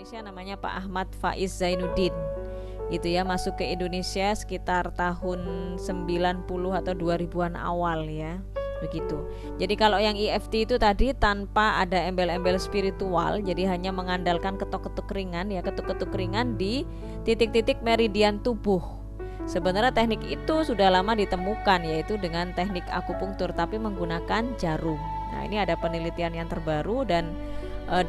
Indonesia namanya Pak Ahmad Faiz Zainuddin gitu ya, masuk ke Indonesia sekitar tahun 90 atau 2000-an awal ya, begitu. Jadi kalau yang EFT itu tadi tanpa ada embel-embel spiritual, jadi hanya mengandalkan ketuk-ketuk ringan ya, ketuk-ketuk ringan di titik-titik meridian tubuh. Sebenarnya teknik itu sudah lama ditemukan, yaitu dengan teknik akupunktur tapi menggunakan jarum. Nah, ini ada penelitian yang terbaru dan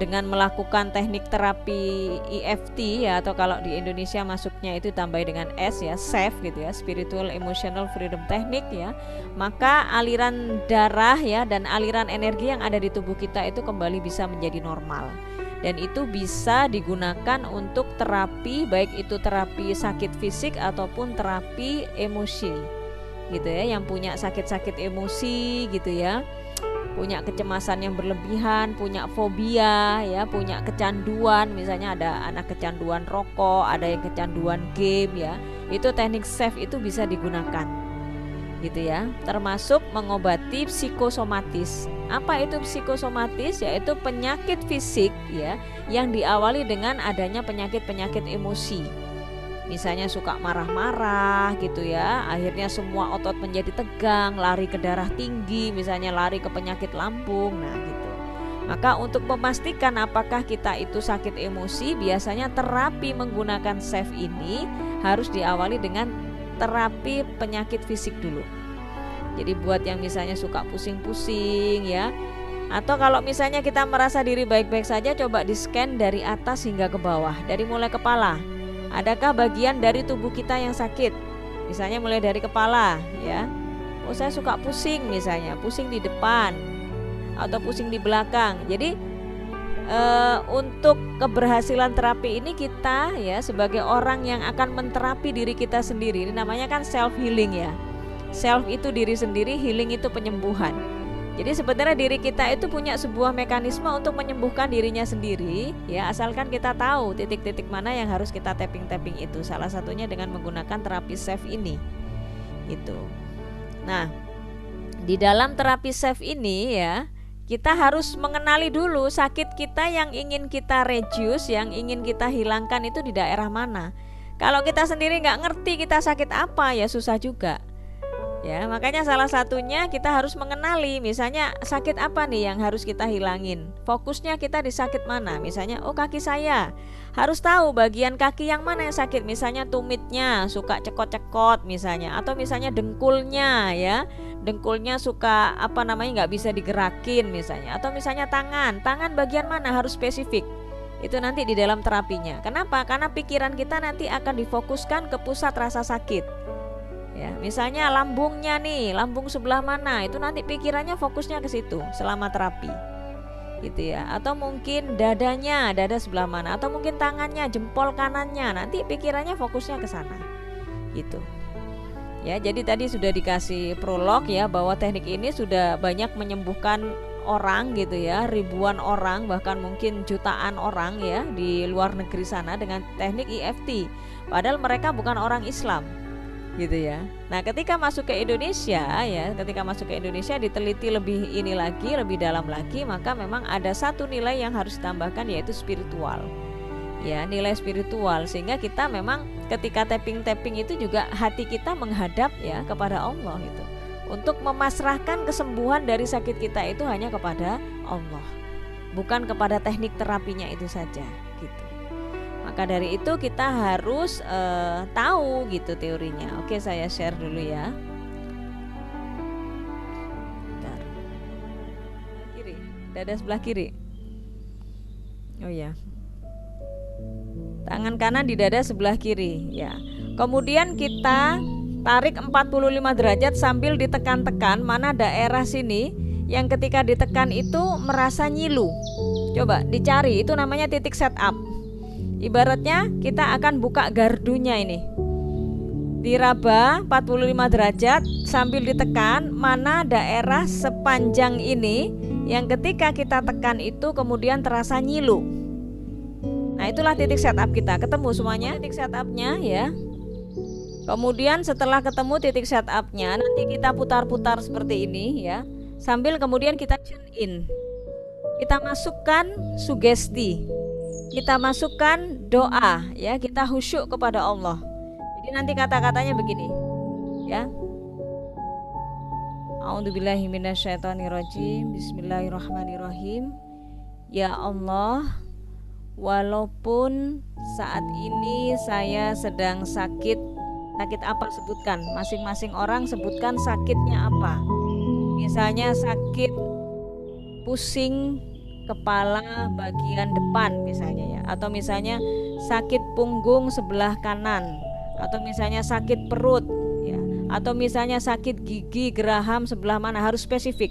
dengan melakukan teknik terapi EFT ya, atau kalau di Indonesia masuknya itu tambah dengan S ya, SEF gitu ya, Spiritual Emotional Freedom Technique ya, maka aliran darah ya dan aliran energi yang ada di tubuh kita itu kembali bisa menjadi normal. Dan itu bisa digunakan untuk terapi, baik itu terapi sakit fisik ataupun terapi emosi gitu ya, yang punya sakit-sakit emosi gitu ya, punya kecemasan yang berlebihan, punya fobia ya, punya kecanduan, misalnya ada anak kecanduan rokok, ada yang kecanduan game ya, itu teknik SEF itu bisa digunakan gitu ya, termasuk mengobati psikosomatis. Apa itu psikosomatis? Yaitu penyakit fisik ya yang diawali dengan adanya penyakit-penyakit emosi. Misalnya suka marah-marah gitu ya, akhirnya semua otot menjadi tegang, lari ke darah tinggi, misalnya lari ke penyakit lambung. Nah gitu. Maka untuk memastikan apakah kita itu sakit emosi, biasanya terapi menggunakan SEF ini harus diawali dengan terapi penyakit fisik dulu. Jadi buat yang misalnya suka pusing-pusing ya, atau kalau misalnya kita merasa diri baik-baik saja, coba di-scan dari atas hingga ke bawah, dari mulai kepala. Adakah bagian dari tubuh kita yang sakit? Misalnya mulai dari kepala ya. Oh, saya suka pusing, misalnya pusing di depan atau pusing di belakang. Jadi untuk keberhasilan terapi ini kita ya sebagai orang yang akan menterapi diri kita sendiri, ini namanya kan self healing ya. Self itu diri sendiri, healing itu penyembuhan. Jadi sebenarnya diri kita itu punya sebuah mekanisme untuk menyembuhkan dirinya sendiri ya, asalkan kita tahu titik-titik mana yang harus kita tapping-tapping itu. Salah satunya dengan menggunakan terapi SEF ini gitu. Nah, di dalam terapi SEF ini ya, kita harus mengenali dulu sakit kita yang ingin kita reduce, yang ingin kita hilangkan itu di daerah mana. Kalau kita sendiri nggak ngerti kita sakit apa, ya susah juga. Ya, makanya salah satunya kita harus mengenali, misalnya sakit apa nih yang harus kita hilangin. Fokusnya kita di sakit mana? Misalnya, oh kaki saya. Harus tahu bagian kaki yang mana yang sakit. Misalnya tumitnya suka cekot-cekot misalnya, atau misalnya dengkulnya ya. Dengkulnya suka nggak bisa digerakin misalnya, atau misalnya tangan bagian mana harus spesifik. Itu nanti di dalam terapinya. Kenapa? Karena pikiran kita nanti akan difokuskan ke pusat rasa sakit. Ya, misalnya lambungnya nih, lambung sebelah mana, itu nanti pikirannya fokusnya ke situ selama terapi, gitu ya. Atau mungkin dadanya, dada sebelah mana, atau mungkin tangannya, jempol kanannya, nanti pikirannya fokusnya ke sana, gitu. Ya, jadi tadi sudah dikasih prolog ya bahwa teknik ini sudah banyak menyembuhkan orang gitu ya, ribuan orang bahkan mungkin jutaan orang ya di luar negeri sana dengan teknik EFT. Padahal mereka bukan orang Islam. Gitu ya. Nah, ketika masuk ke Indonesia diteliti lebih ini lagi, lebih dalam lagi, maka memang ada satu nilai yang harus ditambahkan, yaitu spiritual. Ya, nilai spiritual, sehingga kita memang ketika tapping itu juga hati kita menghadap ya kepada Allah gitu. Untuk memasrahkan kesembuhan dari sakit kita itu hanya kepada Allah, bukan kepada teknik terapinya itu saja gitu. Maka dari itu kita harus tahu gitu teorinya. Oke, saya share dulu ya. Bentar. Kiri, dada sebelah kiri. Oh ya. Tangan kanan di dada sebelah kiri ya. Kemudian kita tarik 45 derajat sambil ditekan-tekan mana daerah sini yang ketika ditekan itu merasa nyilu. Coba dicari, itu namanya titik setup. Ibaratnya kita akan buka gardunya ini. Diraba 45 derajat sambil ditekan mana daerah sepanjang ini yang ketika kita tekan itu kemudian terasa nyilu. Nah, itulah titik setup kita. Ketemu semuanya titik setupnya ya. Kemudian setelah ketemu titik setupnya, nanti kita putar-putar seperti ini ya. Sambil kemudian kita tune in. Kita masukkan sugesti. kita masukkan doa ya, kita khusyuk kepada Allah. Jadi nanti kata-katanya begini ya. A'udzubillahi minasyaitonirrajim. Bismillahirrahmanirrahim. Ya Allah, walaupun saat ini saya sedang sakit, sakit apa sebutkan, masing-masing orang sebutkan sakitnya apa. Misalnya sakit pusing kepala bagian depan misalnya ya, atau misalnya sakit punggung sebelah kanan, atau misalnya sakit perut ya, atau misalnya sakit gigi geraham sebelah mana, harus spesifik.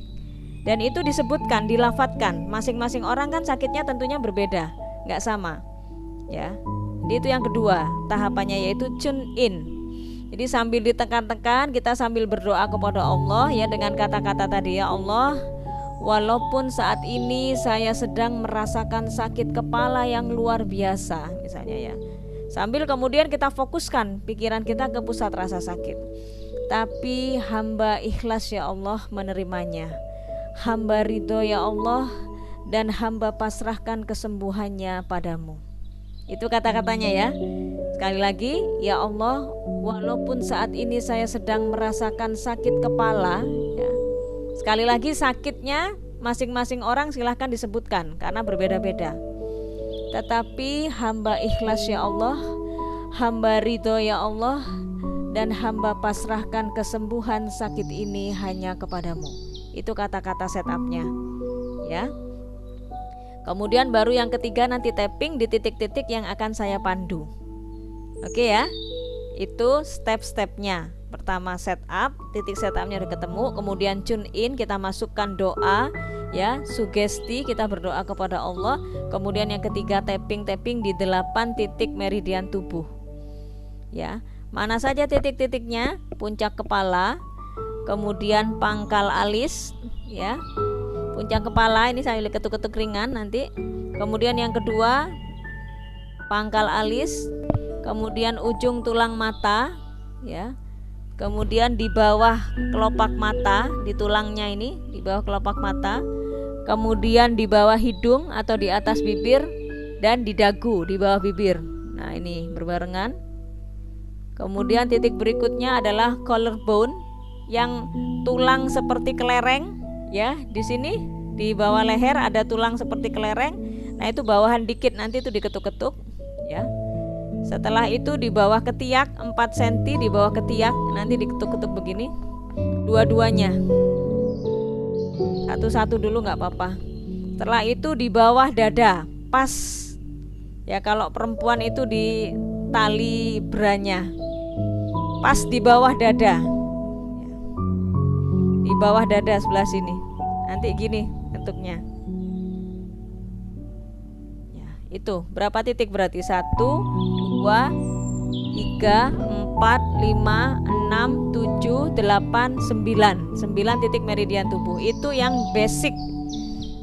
Dan itu disebutkan, dilafatkan. Masing-masing orang kan sakitnya tentunya berbeda, nggak sama ya. Jadi itu yang kedua tahapannya, yaitu tune in. Jadi sambil ditekan-tekan kita sambil berdoa kepada Allah ya, dengan kata-kata tadi, ya Allah, walaupun saat ini saya sedang merasakan sakit kepala yang luar biasa misalnya ya, sambil kemudian kita fokuskan pikiran kita ke pusat rasa sakit, tapi hamba ikhlas ya Allah menerimanya, hamba ridho ya Allah, dan hamba pasrahkan kesembuhannya padamu. Itu kata-katanya ya. Sekali lagi, ya Allah, walaupun saat ini saya sedang merasakan sakit kepala ya. Sekali lagi, sakitnya masing-masing orang silahkan disebutkan karena berbeda-beda. Tetapi hamba ikhlas ya Allah, hamba ridho ya Allah, dan hamba pasrahkan kesembuhan sakit ini hanya kepadamu. Itu kata-kata setupnya ya. Kemudian baru yang ketiga nanti tapping di titik-titik yang akan saya pandu. Oke ya, itu step-stepnya. Pertama setup, titik setupnya udah ketemu. Kemudian tune in, kita masukkan doa ya, sugesti, kita berdoa kepada Allah. Kemudian yang ketiga tapping di 8 titik meridian tubuh ya. Mana saja titik-titiknya? Puncak kepala, kemudian pangkal alis ya, puncak kepala ini sambil ketuk-ketuk ringan nanti. Kemudian yang kedua pangkal alis, kemudian ujung tulang mata ya, kemudian di bawah kelopak mata, di tulangnya ini di bawah kelopak mata, kemudian di bawah hidung atau di atas bibir, dan di dagu di bawah bibir. Nah ini berbarengan. Kemudian titik berikutnya adalah collarbone, yang tulang seperti kelereng ya. Di sini di bawah leher ada tulang seperti kelereng. Nah itu bawahan dikit, nanti itu diketuk-ketuk ya. Setelah itu di bawah ketiak 4 cm, di bawah ketiak nanti diketuk-ketuk begini, dua-duanya. Satu-satu dulu nggak apa-apa. Setelah itu di bawah dada, pas ya, kalau perempuan itu di tali branya, pas di bawah dada, di bawah dada sebelah sini. Nanti gini bentuknya. Ya, itu berapa titik berarti? 1, 2, 3, 4, 5, 6, 7, 8, 9. 9 titik meridian tubuh. Itu yang basic.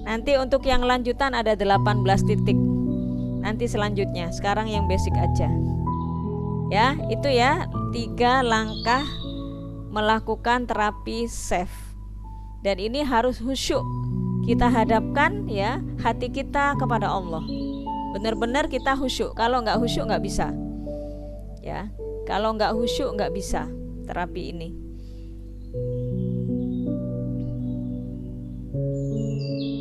Nanti untuk yang lanjutan ada 18 titik. Nanti selanjutnya. Sekarang yang basic aja. Ya, itu ya 3 langkah melakukan terapi safe. Dan ini harus khusyuk. Kita hadapkan ya hati kita kepada Allah. Benar-benar kita khusyuk. Kalau nggak khusyuk nggak bisa. Ya, kalau nggak khusyuk nggak bisa terapi ini.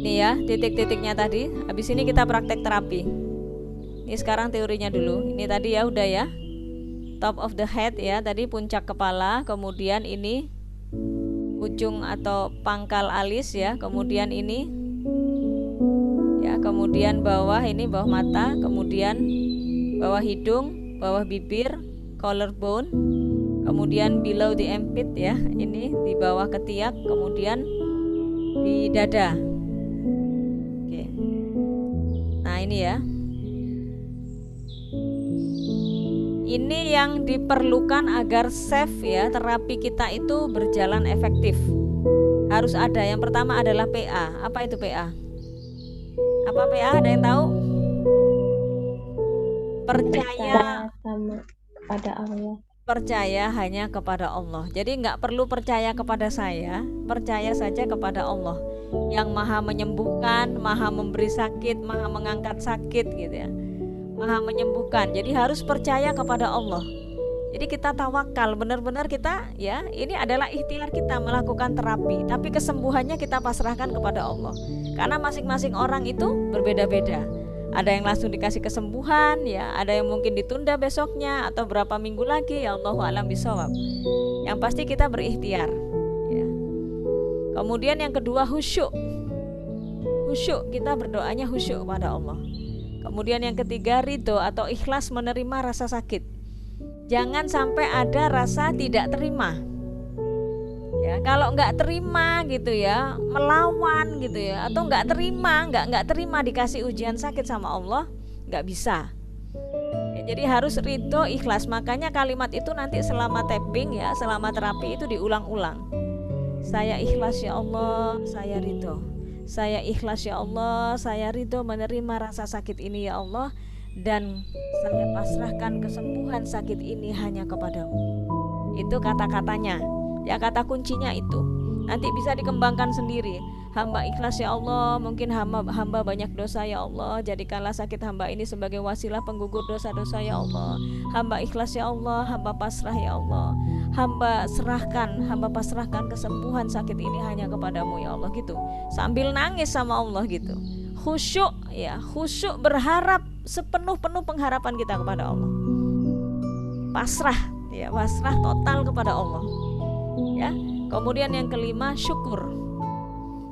Ini ya titik-titiknya tadi. Habis ini kita praktek terapi. Ini sekarang teorinya dulu. Ini tadi ya udah ya. Top of the head ya, tadi puncak kepala, kemudian ini ujung atau pangkal alis ya, kemudian ini ya, kemudian bawah ini bawah mata, kemudian bawah hidung, bawah bibir, collarbone, kemudian below the armpit ya, ini di bawah ketiak, kemudian di dada. Oke. Nah ini ya, ini yang diperlukan agar safe ya, terapi kita itu berjalan efektif. Harus ada. Yang pertama adalah PA. Apa itu PA? Apa PA? Ada yang tahu? Percaya sama kepada Allah. percaya hanya kepada Allah. Jadi nggak perlu percaya kepada saya, percaya saja kepada Allah yang maha menyembuhkan, maha memberi sakit, maha mengangkat sakit gitu ya, maha menyembuhkan. Jadi harus percaya kepada Allah. Jadi kita tawakal, benar-benar kita ya, ini adalah ikhtiar kita melakukan terapi, tapi kesembuhannya kita pasrahkan kepada Allah. Karena masing-masing orang itu berbeda-beda. Ada yang langsung dikasih kesembuhan ya, ada yang mungkin ditunda besoknya atau berapa minggu lagi, ya Allahu a'lam bishawab. Yang pasti kita berikhtiar ya. Kemudian yang kedua khusyuk. Khusyuk, kita berdoanya khusyuk pada Allah. Kemudian yang ketiga ridho atau ikhlas menerima rasa sakit. Jangan sampai ada rasa tidak terima ya. Kalau nggak terima gitu ya, melawan gitu ya, atau nggak terima dikasih ujian sakit sama Allah, nggak bisa ya. Jadi harus ridho, ikhlas. Makanya kalimat itu nanti selama tapping ya, selama terapi itu diulang-ulang. Saya ikhlas ya Allah, saya ridho. Saya ikhlas ya Allah, saya ridho menerima rasa sakit ini ya Allah, dan saya pasrahkan kesembuhan sakit ini hanya kepadamu. Itu kata-katanya ya, kata kuncinya itu. Nanti bisa dikembangkan sendiri. Hamba ikhlas ya Allah, mungkin hamba banyak dosa ya Allah, jadikanlah sakit hamba ini sebagai wasilah penggugur dosa-dosa ya Allah. Hamba ikhlas ya Allah, hamba pasrah ya Allah, hamba pasrahkan kesembuhan sakit ini hanya kepadamu ya Allah, gitu. Sambil nangis sama Allah gitu. Khusyuk ya, khusyuk, berharap sepenuh-penuh pengharapan kita kepada Allah. Pasrah ya, pasrah total kepada Allah ya. Kemudian yang kelima syukur.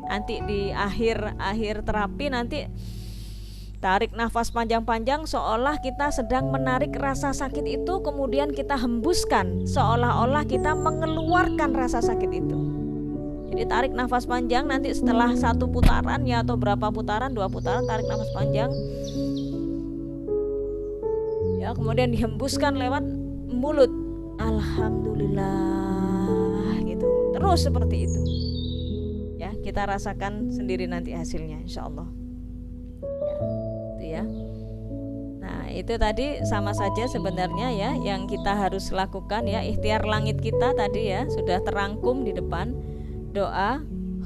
Nanti di akhir terapi nanti tarik nafas panjang-panjang, seolah kita sedang menarik rasa sakit itu, kemudian kita hembuskan seolah-olah kita mengeluarkan rasa sakit itu. Jadi tarik nafas panjang, nanti setelah satu putaran ya, atau berapa putaran, 2 putaran tarik nafas panjang ya, kemudian dihembuskan lewat mulut, alhamdulillah gitu. Terus seperti itu ya, kita rasakan sendiri nanti hasilnya insyaallah ya. Nah itu tadi sama saja sebenarnya ya, yang kita harus lakukan ya, ikhtiar langit kita tadi ya sudah terangkum di depan. Doa,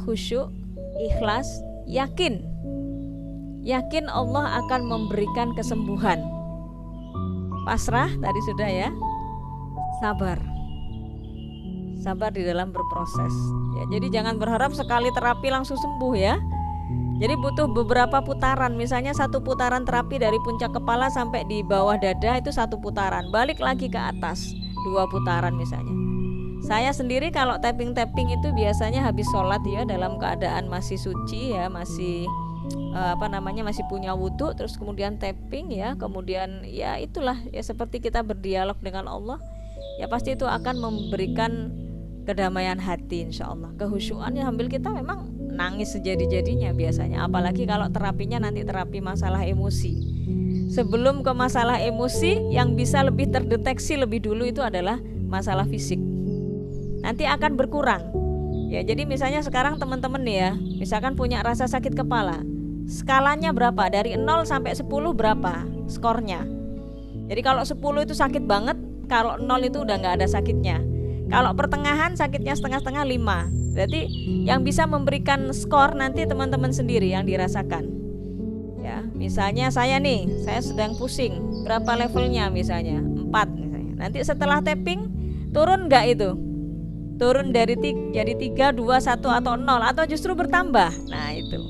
khusyuk, ikhlas, yakin Allah akan memberikan kesembuhan. Pasrah tadi sudah ya. Sabar di dalam berproses ya. Jadi jangan berharap sekali terapi langsung sembuh ya. Jadi butuh beberapa putaran. Misalnya satu putaran terapi dari puncak kepala sampai di bawah dada itu satu putaran, balik lagi ke atas 2 putaran misalnya. Saya sendiri kalau tapping itu biasanya habis sholat ya, dalam keadaan masih suci ya, masih masih punya wudhu, terus kemudian tapping ya, kemudian ya itulah ya, seperti kita berdialog dengan Allah ya, pasti itu akan memberikan kedamaian hati insyaallah. Kehusyuannya sambil kita memang nangis sejadi-jadinya biasanya, apalagi kalau terapinya nanti terapi masalah emosi. Sebelum ke masalah emosi, yang bisa lebih terdeteksi lebih dulu itu adalah masalah fisik. Nanti akan berkurang ya. Jadi misalnya sekarang teman-teman nih ya, misalkan punya rasa sakit kepala, skalanya berapa? Dari 0 sampai 10 berapa skornya? Jadi kalau 10 itu sakit banget, kalau 0 itu udah gak ada sakitnya. Kalau pertengahan sakitnya setengah-setengah 5. Berarti yang bisa memberikan skor nanti teman-teman sendiri yang dirasakan ya. Misalnya saya sedang pusing, berapa levelnya? Misalnya 4 misalnya. Nanti setelah tapping turun gak itu? Turun dari jadi 3, 2, 1 atau 0, atau justru bertambah. Nah itu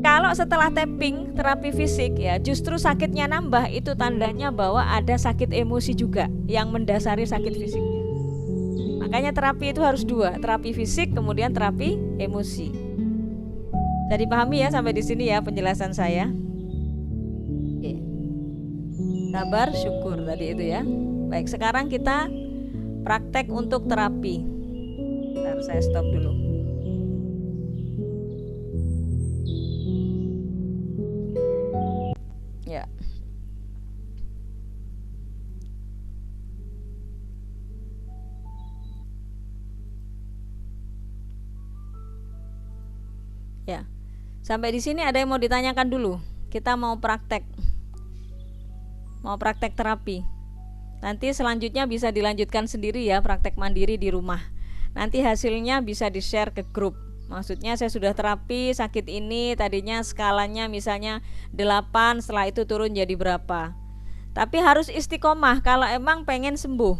kalau setelah tapping terapi fisik ya, justru sakitnya nambah, itu tandanya bahwa ada sakit emosi juga yang mendasari sakit fisiknya. Makanya terapi itu harus 2, terapi fisik kemudian terapi emosi. Jadi pahami ya sampai di sini ya penjelasan saya. Oke. Sabar, syukur tadi itu ya. Baik, sekarang kita praktek untuk terapi. Bentar, saya stop dulu. Ya. Ya. Sampai di sini ada yang mau ditanyakan dulu? Kita mau praktek terapi. Nanti selanjutnya bisa dilanjutkan sendiri ya, praktek mandiri di rumah. Nanti hasilnya bisa di-share ke grup. Maksudnya saya sudah terapi sakit ini, tadinya skalanya misalnya 8, setelah itu turun jadi berapa. Tapi harus istiqomah kalau emang pengen sembuh.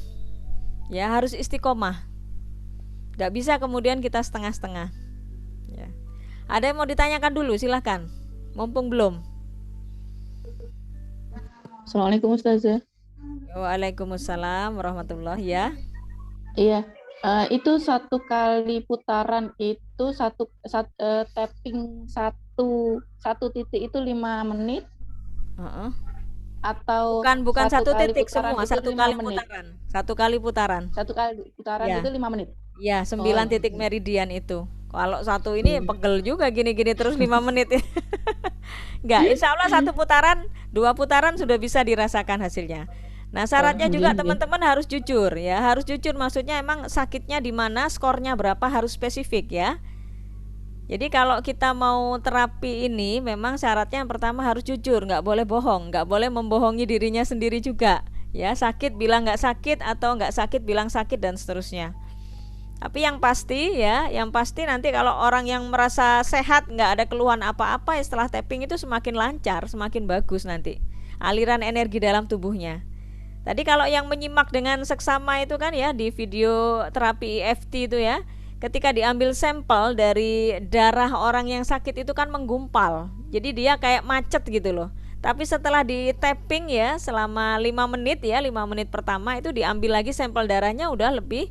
Ya, harus istiqomah. Gak bisa kemudian kita setengah-setengah. Ya. Ada yang mau ditanyakan dulu, silahkan. Mumpung belum. Assalamualaikum Ustazah. Waalaikumsalam warahmatullahi ya. Iya, itu satu kali putaran itu tapping satu titik itu 5 menit Uh-uh. atau Bukan satu satu kali titik putaran semua, itu satu lima kali menit. putaran. Satu kali putaran. Satu kali putaran Ya. itu 5 menit. Ya, Oh, 9 titik meridian itu. Kalau satu ini pegel juga gini-gini terus 5 menit ya. Enggak, insya Allah satu putaran, 2 putaran sudah bisa dirasakan hasilnya. Nah, syaratnya juga nggih. teman-teman harus jujur ya, harus jujur maksudnya emang sakitnya di mana, skornya berapa harus spesifik ya. Jadi kalau kita mau terapi ini memang syaratnya yang pertama harus jujur, nggak boleh bohong, nggak boleh membohongi dirinya sendiri juga. Ya, sakit bilang nggak sakit atau nggak sakit bilang sakit dan seterusnya. Tapi yang pasti ya, yang pasti nanti kalau orang yang merasa sehat, nggak ada keluhan apa-apa ya setelah tapping itu semakin lancar, semakin bagus nanti aliran energi dalam tubuhnya. Tadi kalau yang menyimak dengan seksama itu kan ya di video terapi EFT itu ya, ketika diambil sampel dari darah orang yang sakit itu kan menggumpal. Jadi dia kayak macet gitu loh. Tapi setelah di tapping ya selama 5 menit ya, 5 menit pertama itu diambil lagi sampel darahnya udah lebih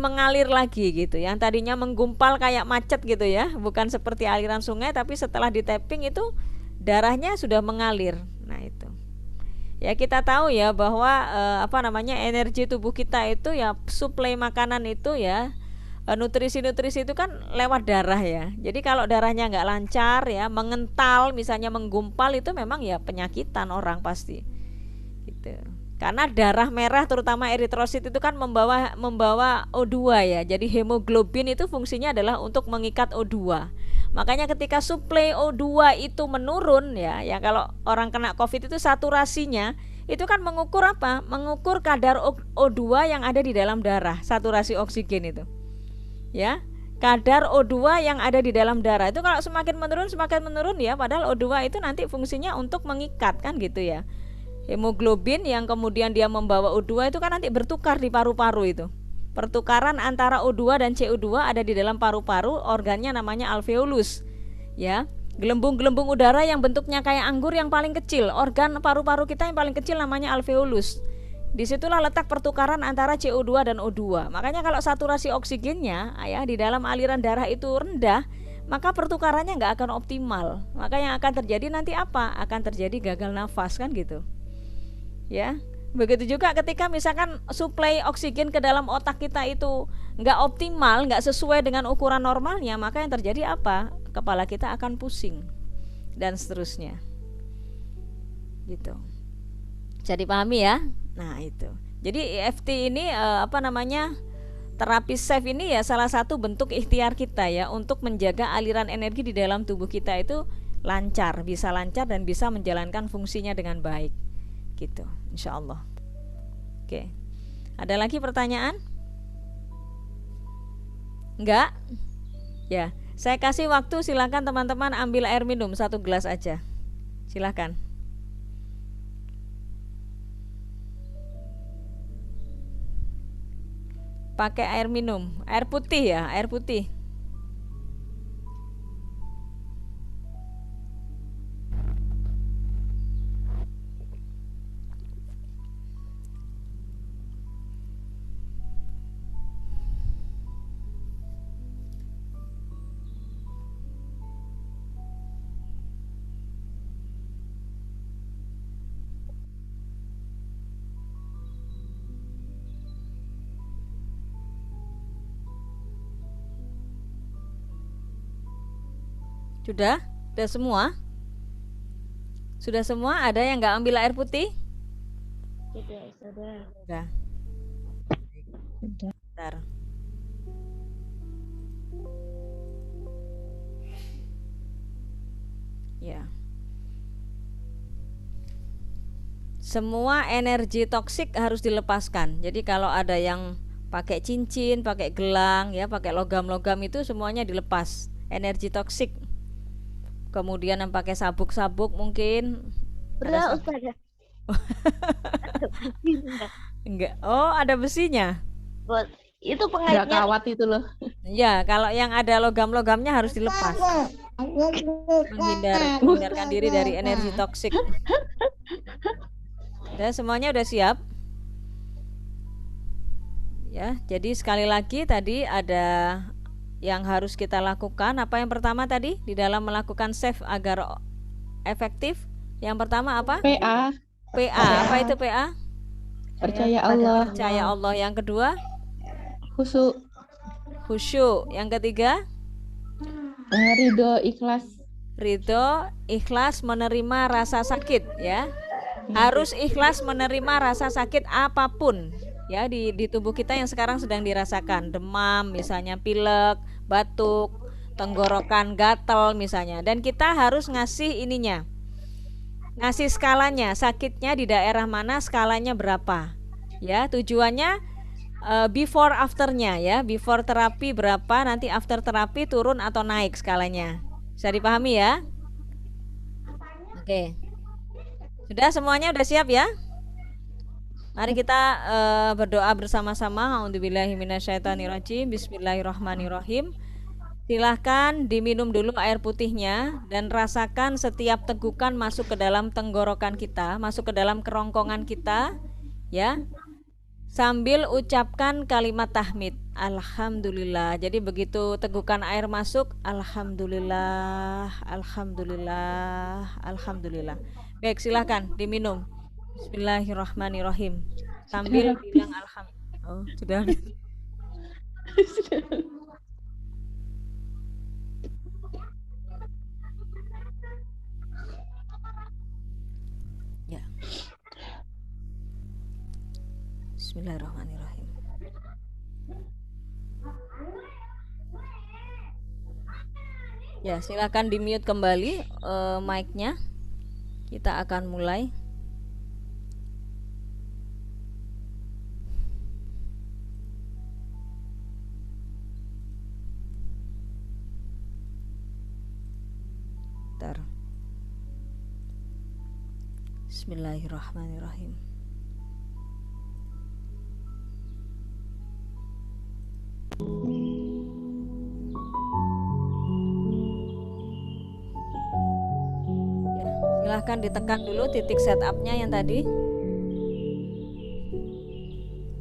mengalir lagi gitu. Yang tadinya menggumpal kayak macet gitu ya, bukan seperti aliran sungai, tapi setelah di tapping itu darahnya sudah mengalir. Nah, itu. Ya kita tahu ya bahwa energi tubuh kita itu ya suplai makanan itu ya nutrisi-nutrisi itu kan lewat darah ya. Jadi kalau darahnya nggak lancar ya, mengental misalnya menggumpal itu memang ya penyakitan orang pasti. Gitu. Karena darah merah terutama eritrosit itu kan membawa O2 ya. Jadi hemoglobin itu fungsinya adalah untuk mengikat O2. Makanya ketika suplai O2 itu menurun ya kalau orang kena COVID itu saturasinya itu kan mengukur apa? Mengukur kadar O2 yang ada di dalam darah, saturasi oksigen itu. Ya. Kadar O2 yang ada di dalam darah itu kalau semakin menurun ya, padahal O2 itu nanti fungsinya untuk mengikat kan gitu ya. Hemoglobin yang kemudian dia membawa O2 itu kan nanti bertukar di paru-paru itu. Pertukaran antara O2 dan CO2 ada di dalam paru-paru, organnya namanya alveolus. Ya, gelembung-gelembung udara yang bentuknya kayak anggur yang paling kecil, organ paru-paru kita yang paling kecil namanya alveolus. Disitulah letak pertukaran antara CO2 dan O2. Makanya kalau saturasi oksigennya ya di dalam aliran darah itu rendah, maka pertukarannya nggak akan optimal. Maka yang akan terjadi nanti apa? Akan terjadi gagal nafas kan gitu. Ya, begitu juga ketika misalkan suplai oksigen ke dalam otak kita itu nggak optimal, nggak sesuai dengan ukuran normalnya, maka yang terjadi apa? Kepala kita akan pusing dan seterusnya. Gitu. Jadi pahami ya. Nah itu. Jadi EFT ini terapi safe ini ya salah satu bentuk ikhtiar kita ya untuk menjaga aliran energi di dalam tubuh kita itu lancar, bisa lancar dan bisa menjalankan fungsinya dengan baik. Gitu, insya Allah. Oke. Ada lagi pertanyaan? Enggak? Ya, saya kasih waktu, silakan teman-teman ambil air minum 1 gelas aja. Silakan. Pakai air minum, air putih ya, air putih. Sudah? Sudah semua? Sudah semua? Ada yang nggak ambil air putih? Sudah. Sudah. Bentar. Ya. semua energi toksik harus dilepaskan. Jadi kalau ada yang pakai cincin, pakai gelang, ya, pakai logam-logam itu semuanya dilepas, energi toksik. Kemudian yang pakai sabuk-sabuk mungkin ada sabuk. Enggak. Oh, ada besinya. Itu Nggak pengaitnya. kawat itu loh. Ya, kalau yang ada logam-logamnya harus dilepas. Menghindarkan diri dari energi toksik. Dan semuanya udah siap. Ya, jadi sekali lagi tadi ada yang harus kita lakukan. Apa yang pertama tadi di dalam melakukan save agar efektif? Yang pertama apa? PA. PA. Apa itu PA? Percaya Allah. Percaya Allah. Yang kedua? Khusyuk. Khusyuk. Yang ketiga? Ridho, ikhlas. Ridho, ikhlas menerima rasa sakit, ya. Harus ikhlas menerima rasa sakit apapun, ya, di tubuh kita yang sekarang sedang dirasakan. Demam misalnya, pilek, batuk, tenggorokan, gatal misalnya. Dan kita harus ngasih ininya, ngasih skalanya, sakitnya di daerah mana, skalanya berapa, ya. Tujuannya before afternya, ya. Before terapi berapa, nanti after terapi turun atau naik skalanya. Bisa dipahami ya? Oke. Sudah semuanya udah siap ya? Mari kita berdoa bersama-sama. A'udzubillahi minasyaitonirrajim. Bismillahirrahmanirrahim. Silahkan diminum dulu air putihnya dan rasakan setiap tegukan masuk ke dalam tenggorokan kita, masuk ke dalam kerongkongan kita, ya. Sambil ucapkan kalimat tahmid, alhamdulillah. Jadi begitu tegukan air masuk, alhamdulillah, alhamdulillah, alhamdulillah. Baik, silahkan diminum. Bismillahirrahmanirrahim. Sambil bilang alhamdulillah. Oh, sudah. Ya. Bismillahirrahmanirrahim. Ya, silakan di-mute kembali mic-nya. Kita akan mulai. Bentar. Bismillahirrahmanirrahim. Silahkan ditekan dulu titik setupnya yang tadi.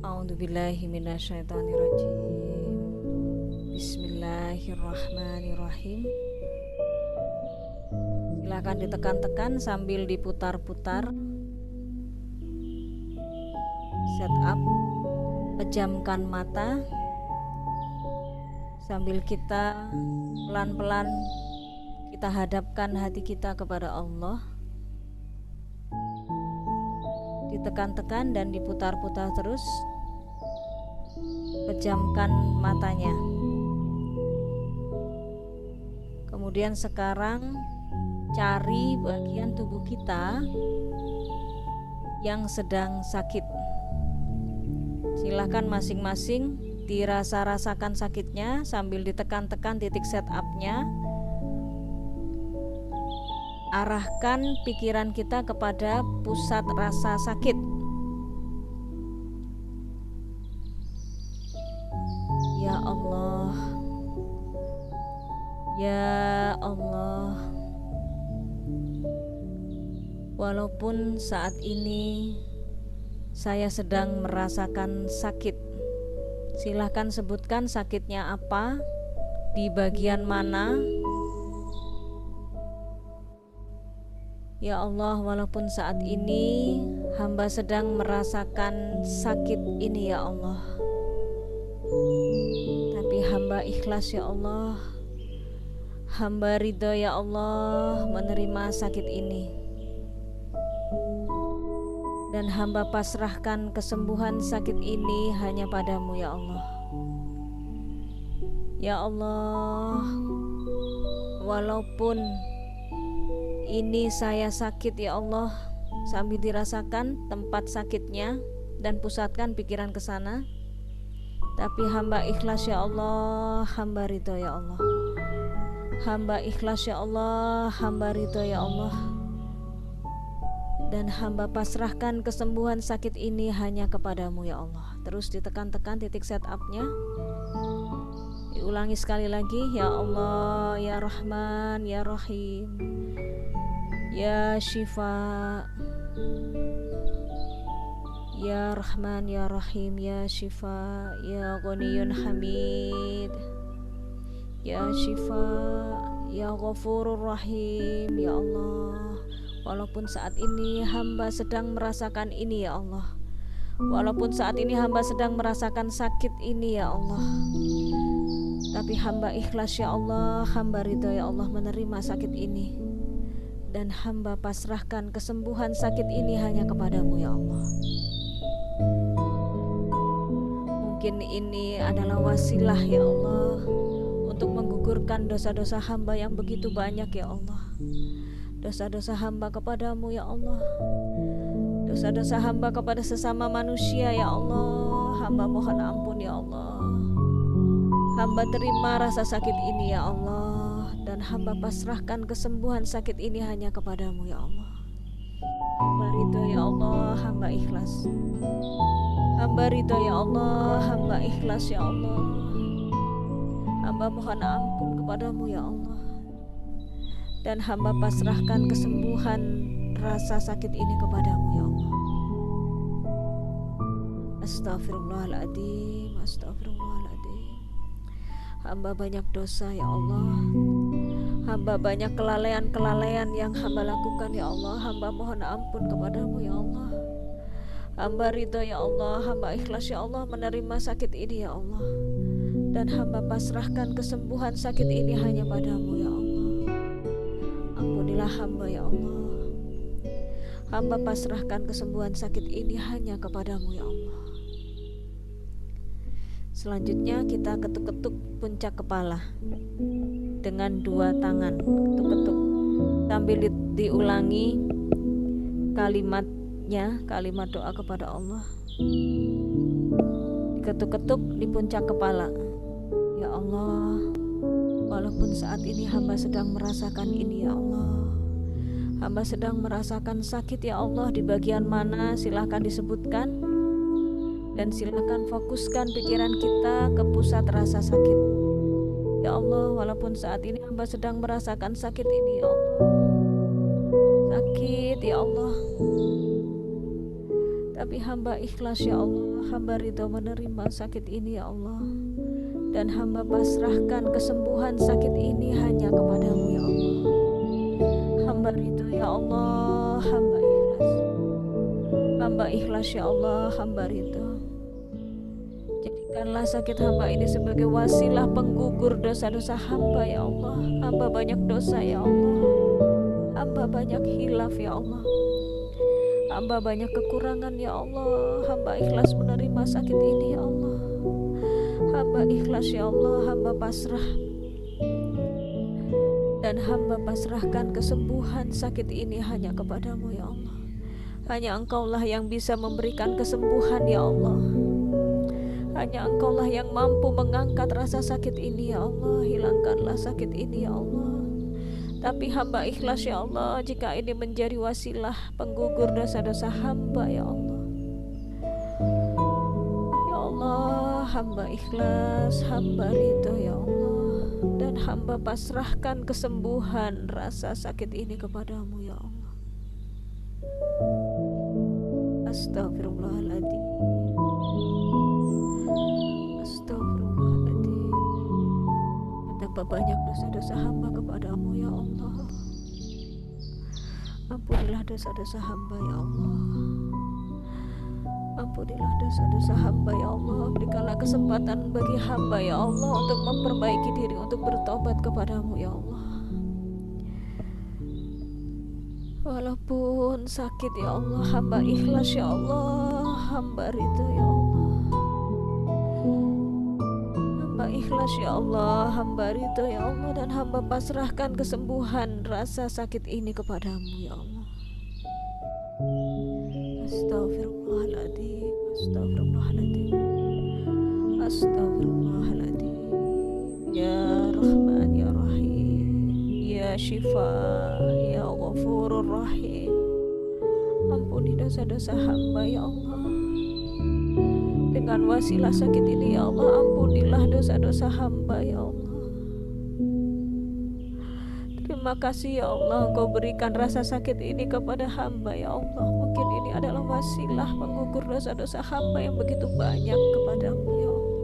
A'udzubillahi minasyaitonirrajim. Bismillahirrahmanirrahim. Silahkan ditekan-tekan sambil diputar-putar. Setup. Pejamkan mata sambil kita pelan-pelan kita hadapkan hati kita kepada Allah. Ditekan-tekan dan diputar-putar terus. Pejamkan matanya. Kemudian sekarang cari bagian tubuh kita yang sedang sakit. Silahkan masing-masing dirasa-rasakan sakitnya sambil ditekan-tekan titik setupnya. Arahkan pikiran kita kepada pusat rasa sakit. Ya Allah, ya Allah, walaupun saat ini saya sedang merasakan sakit, silahkan sebutkan sakitnya apa, di bagian mana. Ya Allah, walaupun saat ini hamba sedang merasakan sakit ini ya Allah, tapi hamba ikhlas ya Allah, hamba ridho ya Allah menerima sakit ini, dan hamba pasrahkan kesembuhan sakit ini hanya padamu ya Allah. Ya Allah, walaupun ini saya sakit ya Allah, sambil dirasakan tempat sakitnya dan pusatkan pikiran ke sana. Tapi hamba ikhlas ya Allah, hamba ridho ya Allah. Hamba ikhlas ya Allah, hamba ridho ya Allah. Dan hamba pasrahkan kesembuhan sakit ini hanya kepadamu ya Allah. Terus ditekan-tekan titik setupnya. Diulangi sekali lagi, ya Allah, ya Rahman, ya Rahim, ya Shifa, ya Rahman, ya Rahim, ya Shifa, ya Ghaniyun Hamid, ya Shifa, ya Ghafurur Rahim, ya Allah. Walaupun saat ini hamba sedang merasakan ini ya Allah, walaupun saat ini hamba sedang merasakan sakit ini ya Allah, tapi hamba ikhlas ya Allah, hamba ridho ya Allah menerima sakit ini. Dan hamba pasrahkan kesembuhan sakit ini hanya kepadamu ya Allah. Mungkin ini adalah wasilah ya Allah untuk menggugurkan dosa-dosa hamba yang begitu banyak ya Allah. Dosa-dosa hamba kepadamu ya Allah, dosa-dosa hamba kepada sesama manusia ya Allah. Hamba mohon ampun ya Allah. Hamba terima rasa sakit ini ya Allah, dan hamba pasrahkan kesembuhan sakit ini hanya kepadamu ya Allah. Hamba ridho ya Allah, hamba ikhlas. Hamba ridho ya Allah, hamba ikhlas ya Allah. Hamba mohon ampun kepadamu ya Allah, dan hamba pasrahkan kesembuhan rasa sakit ini kepadamu ya Allah. Astaghfirullahaladzim, astaghfirullahaladzim. Hamba banyak dosa ya Allah, hamba banyak kelalaian-kelalaian yang hamba lakukan ya Allah. Hamba mohon ampun kepadamu ya Allah. Hamba ridho ya Allah, hamba ikhlas ya Allah menerima sakit ini ya Allah, dan hamba pasrahkan kesembuhan sakit ini hanya padamu ya Allah. Ampunilah hamba ya Allah. Hamba pasrahkan kesembuhan sakit ini hanya kepadamu ya Allah. Selanjutnya kita ketuk-ketuk puncak kepala dengan dua tangan, ketuk-ketuk sambil diulangi kalimatnya, kalimat doa kepada Allah. Diketuk-ketuk di puncak kepala. Ya Allah, walaupun saat ini hamba sedang merasakan ini ya Allah, hamba sedang merasakan sakit ya Allah, di bagian mana silahkan disebutkan. Dan silakan fokuskan pikiran kita ke pusat rasa sakit. Ya Allah, walaupun saat ini hamba sedang merasakan sakit ini ya Allah, sakit ya Allah, tapi hamba ikhlas ya Allah, hamba ridho menerima sakit ini ya Allah, dan hamba pasrahkan kesembuhan sakit ini hanya kepadamu ya Allah. Hamba ridho ya Allah, hamba ikhlas. Hamba ikhlas ya Allah, hamba ridho. Jadikanlah sakit hamba ini sebagai wasilah penggugur dosa-dosa hamba ya Allah. Hamba banyak dosa ya Allah, hamba banyak hilaf ya Allah, hamba banyak kekurangan ya Allah. Hamba ikhlas menerima sakit ini ya Allah. Hamba ikhlas ya Allah, hamba pasrah, dan hamba pasrahkan kesembuhan sakit ini hanya kepadamu ya Allah. Hanya Engkaulah yang bisa memberikan kesembuhan ya Allah. Hanya Engkaulah yang mampu mengangkat rasa sakit ini ya Allah. Hilangkanlah sakit ini ya Allah. Tapi hamba ikhlas ya Allah, jika ini menjadi wasilah penggugur dosa-dosa hamba ya Allah. Ya Allah, hamba ikhlas, hamba ridho ya Allah, dan hamba pasrahkan kesembuhan rasa sakit ini kepadamu ya Allah. Astagfirullahaladzim, astagfirullahaladzim. Betapa banyak dosa-dosa hamba kepadamu ya Allah. Ampunilah dosa-dosa hamba ya Allah. Ampunilah dosa-dosa hamba ya Allah. Berikanlah kesempatan bagi hamba ya Allah untuk memperbaiki diri, untuk bertobat kepadamu ya Allah. Walaupun sakit ya Allah, hamba ikhlas ya Allah, hamba ridho ya Allah. Hamba ikhlas ya Allah, hamba ridho ya Allah, dan hamba pasrahkan kesembuhan rasa sakit ini kepadamu ya Allah. Astaghfirullahaladzim, astaghfirullahaladzim, astaghfirullahaladzim. Ya Rahman ya Rahim, ya Syifa, ya Ghafurur Rahim. Ampuni dosa-dosa hamba ya Allah. Dengan wasilah sakit ini ya Allah, ampunilah dosa-dosa hamba ya Allah. Terima kasih ya Allah, Engkau berikan rasa sakit ini kepada hamba ya Allah. Mungkin ini adalah wasilah mengukur dosa-dosa hamba yang begitu banyak kepadamu ya Allah.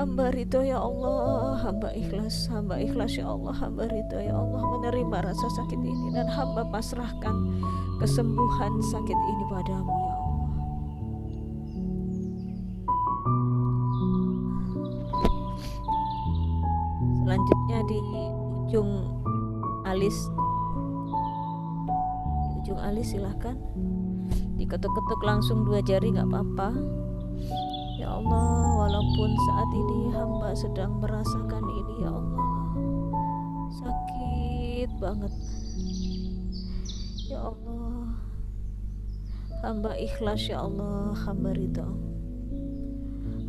Hamba ridho ya Allah, hamba ikhlas ya Allah, hamba ridho ya Allah menerima rasa sakit ini, dan hamba pasrahkan kesembuhan sakit ini padamu ya Allah. Selanjutnya di ujung alis silahkan diketuk-ketuk langsung 2 jari, gak apa-apa. Ya Allah, walaupun saat ini hamba sedang merasakan ini ya Allah, sakit banget ya Allah, hamba ikhlas ya Allah, hamba ridho.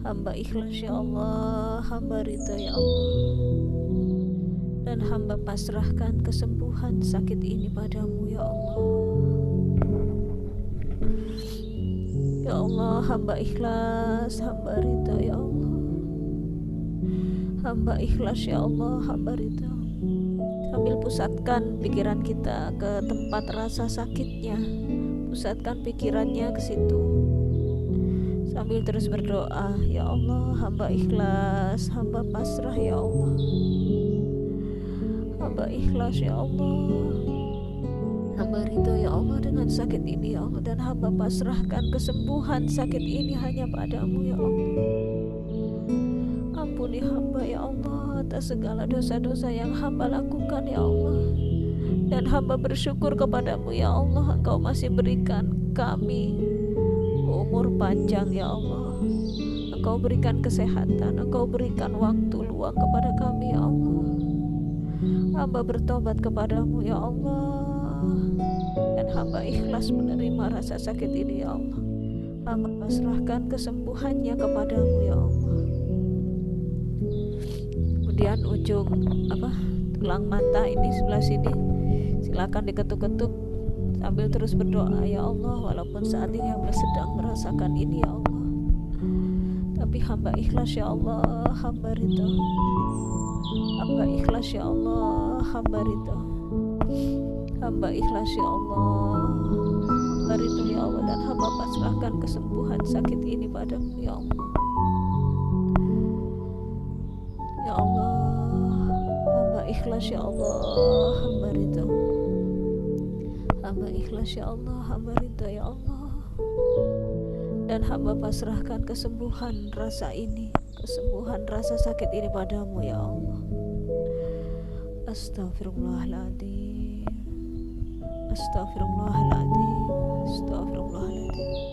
Hamba ikhlas ya Allah, hamba ridho ya Allah, dan hamba pasrahkan kesembuhan sakit ini padamu ya Allah. Ya Allah, hamba ikhlas, hamba ridho ya Allah. Hamba ikhlas ya Allah, hamba ridho. Sambil pusatkan pikiran kita ke tempat rasa sakitnya, pusatkan pikirannya ke situ. Sambil terus berdoa, ya Allah, hamba ikhlas, hamba pasrah ya Allah. Hamba ikhlas ya Allah, hamba ridho ya Allah dengan sakit ini ya Allah, dan hamba pasrahkan kesembuhan sakit ini hanya padamu ya Allah. Ampuni hamba ya Allah atas segala dosa-dosa yang hamba lakukan ya Allah, dan hamba bersyukur kepadamu ya Allah, Engkau masih berikan kami umur panjang ya Allah. Engkau berikan kesehatan, Engkau berikan waktu luang kepada kami ya Allah. Hamba bertobat kepadamu ya Allah, dan hamba ikhlas menerima rasa sakit ini ya Allah. Hamba pasrahkan kesembuhannya kepadamu ya Allah. Kemudian ujung tulang mata ini sebelah sini, silakan diketuk-ketuk sambil terus berdoa, ya Allah, walaupun saat ini hamba sedang merasakan ini ya Allah, tapi hamba ikhlas ya Allah, hamba ridho. Hamba ikhlas ya Allah, hamba ridho. Hamba ikhlas ya Allah, hamba ridho ya Allah, dan hamba pasrahkan kesembuhan sakit ini padamu ya Allah. Ya Allah, hamba ikhlas ya Allah, hamba ridho. Hamba ikhlas ya Allah, hamba ridho ya Allah, dan hamba pasrahkan kesembuhan rasa ini, kesembuhan rasa sakit ini padamu ya Allah. Astaghfirullahaladzim, astaghfirullahaladzim, astaghfirullahaladzim,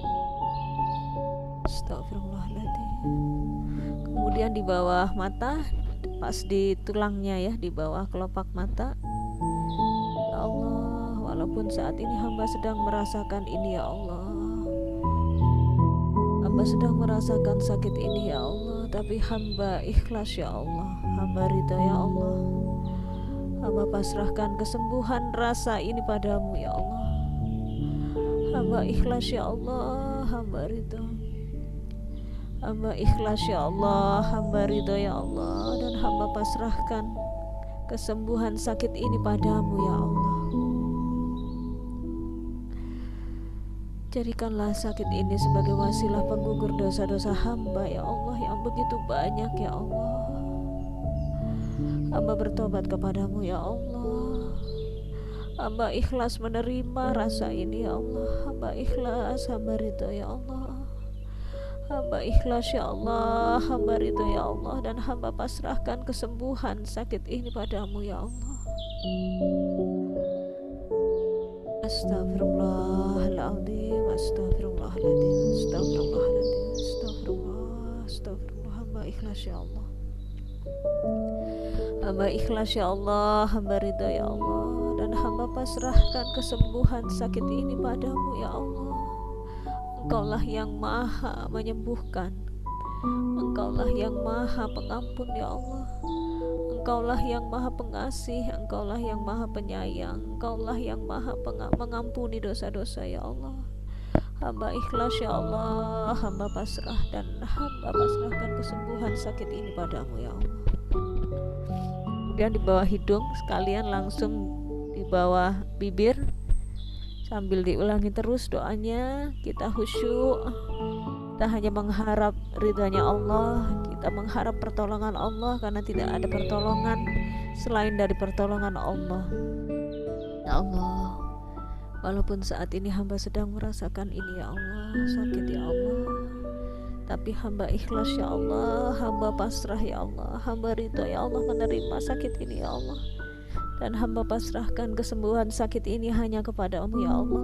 astaghfirullahaladzim. Kemudian di bawah mata, pas di tulangnya ya, di bawah kelopak mata. Ya Allah, walaupun saat ini hamba sedang merasakan ini ya Allah, hamba sedang merasakan sakit ini ya Allah, tapi hamba ikhlas ya Allah, hamba ridha ya Allah. Hamba pasrahkan kesembuhan rasa ini padamu ya Allah. Hamba ikhlas ya Allah, hamba ridha. Hamba ikhlas ya Allah, hamba ridha ya Allah, dan hamba pasrahkan kesembuhan sakit ini padamu ya Allah. Jadikanlah sakit ini sebagai wasilah penggugur dosa-dosa hamba ya Allah yang begitu banyak ya Allah. Hamba bertobat kepadamu ya Allah. Hamba ikhlas menerima rasa ini ya Allah. Hamba ikhlas, hamba ridho ya Allah. Hamba ikhlas ya Allah, hamba ridho ya Allah, dan hamba pasrahkan kesembuhan sakit ini padamu ya Allah. Astaghfirullahaladzim, astaghfirullahaladzim, astaghfirullahaladzim, astagfirullah. Hamba ikhlas ya Allah. Hamba ikhlas ya Allah, hamba ridha ya Allah, dan hamba hamba pasrahkan kesembuhan sakit ini padamu ya Allah. Engkaulah yang maha menyembuhkan, Engkaulah yang maha pengampun ya Allah. Engkaulah yang maha pengasih, Engkaulah yang maha penyayang, Engkaulah yang maha mengampuni dosa-dosa ya Allah. Hamba ikhlas ya Allah, hamba pasrah dan hamba pasrahkan kesembuhan sakit ini padamu ya Allah. Kemudian di bawah hidung sekalian langsung di bawah bibir sambil diulangi terus doanya. Kita khusyuk, kita hanya mengharap ridhanya Allah, kita mengharap pertolongan Allah karena tidak ada pertolongan selain dari pertolongan Allah. Ya Allah, walaupun saat ini hamba sedang merasakan ini ya Allah, sakit ya Allah, tapi hamba ikhlas ya Allah, hamba pasrah ya Allah, hamba ridho ya Allah menerima sakit ini ya Allah. Dan hamba pasrahkan kesembuhan sakit ini hanya kepada-Mu ya Allah.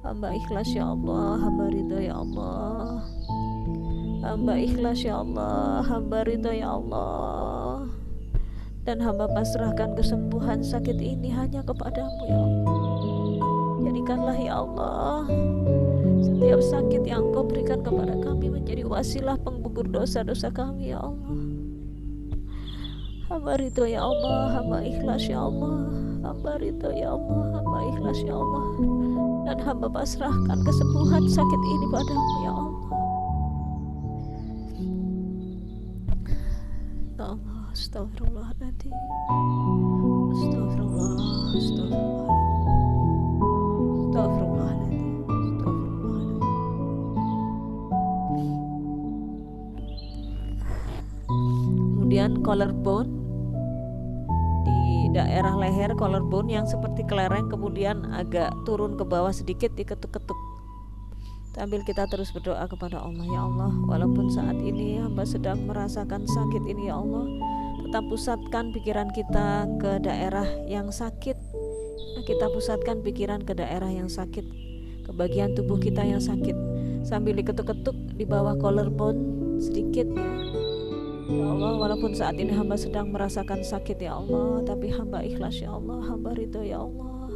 Hamba ikhlas ya Allah, hamba ridho ya Allah. Hamba ikhlas ya Allah, hamba ridho ya Allah. Dan hamba pasrahkan kesembuhan sakit ini hanya kepada-Mu ya Allah. Jadikanlah ya Allah setiap sakit yang Engkau berikan kepada kami menjadi wasilah penggugur dosa-dosa kami ya Allah. Hamba ridho ya Allah, hamba ikhlas ya Allah. Hamba ridho ya Allah, hamba ikhlas ya Allah. Dan hamba pasrahkan kesembuhan sakit ini padamu ya Allah. Ya Allah, astagfirullahaladzim. Astagfirullah, astagfirullah. Astagfirullahaladzim, astagfirullahaladzim. Kemudian collarbone, di daerah leher collarbone yang seperti kelereng kemudian agak turun ke bawah sedikit, diketuk-ketuk sambil kita terus berdoa kepada Allah. Ya Allah, walaupun saat ini hamba sedang merasakan sakit ini ya Allah, tetap pusatkan pikiran kita ke daerah yang sakit. Kita pusatkan pikiran ke daerah yang sakit, ke bagian tubuh kita yang sakit, sambil diketuk-ketuk di bawah collarbone sedikit ya. Ya Allah, walaupun saat ini hamba sedang merasakan sakit ya Allah, tapi hamba ikhlas ya Allah, hamba ridho ya Allah.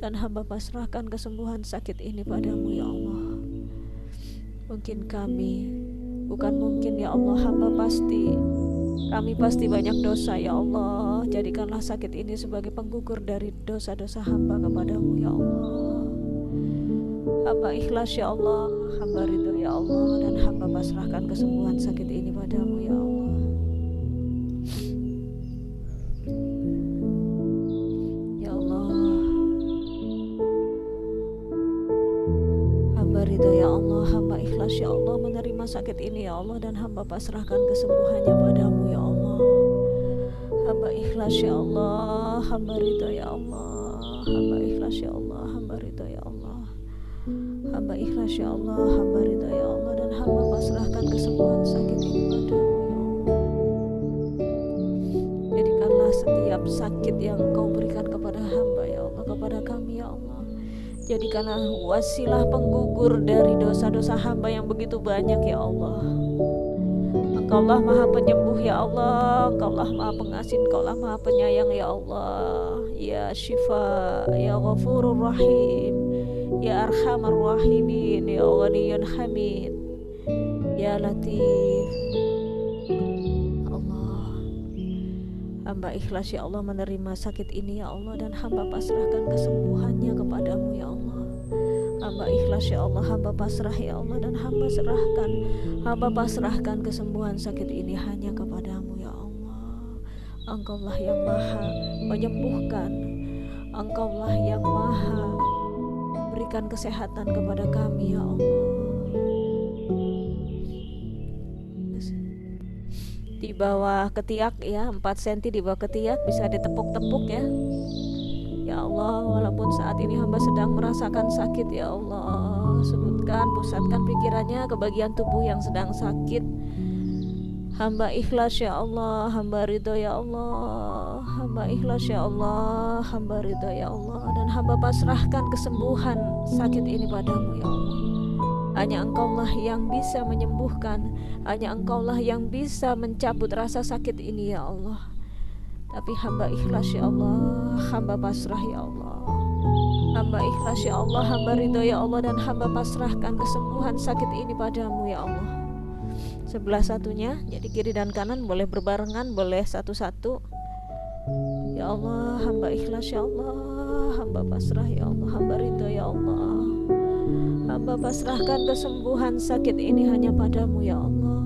Dan hamba pasrahkan kesembuhan sakit ini padamu ya Allah. Mungkin kami, bukan mungkin ya Allah, kami pasti banyak dosa ya Allah. Jadikanlah sakit ini sebagai penggugur dari dosa-dosa hamba kepadamu ya Allah. Hamba ikhlas ya Allah, hamba ridho ya Allah. Dan hamba pasrahkan kesembuhan sakit ini padamu ya Allah. Ya Allah, hamba ridho ya Allah, hamba ikhlas ya Allah menerima sakit ini ya Allah. Dan hamba pasrahkan kesembuhannya padamu ya Allah. Hamba ikhlas ya Allah, hamba ridho ya Allah. Hamba ikhlas ya Allah, hamba ridho ya Allah. Hamba ikhlas ya Allah, hamba ridho ya Allah. Dan hamba pasrahkan kesembuhan sakit ini padamu ya Allah. Jadikanlah setiap sakit yang Engkau berikan kepada hamba ya Allah, kepada kami ya Allah, jadikanlah wasilah penggugur dari dosa-dosa hamba yang begitu banyak ya Allah. Engkaulah maha penyembuh ya Allah, Engkaulah maha pengasih, Engkaulah maha penyayang ya Allah. Ya Syifa, ya Ghafurur Rahim, ya Arhamar Rahimin, ya Ghaniyun Hamid, ya Latif. Allah, hamba ikhlas ya Allah menerima sakit ini ya Allah. Dan hamba pasrahkan kesembuhannya kepadamu ya Allah. Hamba ikhlas ya Allah, hamba pasrah ya Allah. Dan hamba pasrahkan kesembuhan sakit ini hanya kepadamu ya Allah. Engkaulah yang maha menyembuhkan, Engkaulah yang maha berikan kesehatan kepada kami ya Allah. Di bawah ketiak ya, 4 cm di bawah ketiak, bisa ditepuk-tepuk ya. Ya Allah, walaupun saat ini hamba sedang merasakan sakit ya Allah, pusatkan pikirannya ke bagian tubuh yang sedang sakit. Hamba ikhlas ya Allah, hamba ridho ya Allah. Hamba ikhlas ya Allah, hamba ridho ya Allah. Dan hamba pasrahkan kesembuhan sakit ini padamu ya Allah. Hanya Engkaulah yang bisa menyembuhkan, hanya Engkaulah yang bisa mencabut rasa sakit ini ya Allah. Tapi hamba ikhlas ya Allah, hamba pasrah ya Allah. Hamba ikhlas ya Allah, hamba ridho ya Allah, dan hamba pasrahkan kesembuhan sakit ini padamu ya Allah. Sebelah satunya, jadi kiri dan kanan boleh berbarengan, boleh satu-satu. Ya Allah, hamba ikhlas ya Allah, hamba pasrah ya Allah, hamba ridho ya Allah. Hamba pasrahkan kesembuhan sakit ini hanya padamu ya Allah.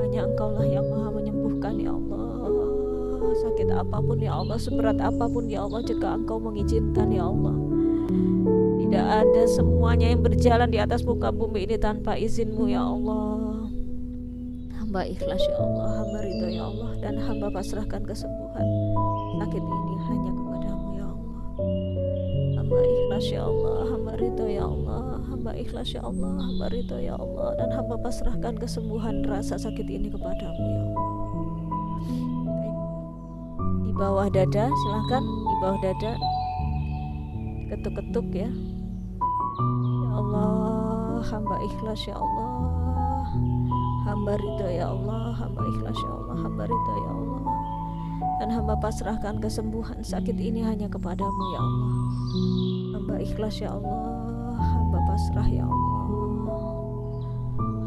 Hanya Engkaulah yang maha menyembuhkan ya Allah. Sakit apapun ya Allah, seberat apapun ya Allah, jika Engkau mengizinkan ya Allah. Tidak ada semuanya yang berjalan di atas muka bumi ini tanpa izin-Mu ya Allah. Hamba ikhlas ya Allah, hamba ridho ya Allah, dan hamba pasrahkan kesembuhan sakit ini hanya kepadamu ya Allah. Hamba ikhlas ya Allah, hamba ridho ya Allah, hamba ikhlas ya Allah, hamba ridho ya Allah, dan hamba pasrahkan kesembuhan rasa sakit ini kepadamu ya Allah. Di bawah dada, silahkan di bawah dada ketuk-ketuk ya. Ya Allah, hamba ikhlas ya Allah, hamba ridho ya Allah, hamba ikhlas ya Allah, hamba ridho ya Allah, dan hamba pasrahkan kesembuhan sakit ini hanya kepadamu ya Allah. Hamba ikhlas ya Allah, hamba pasrah ya Allah,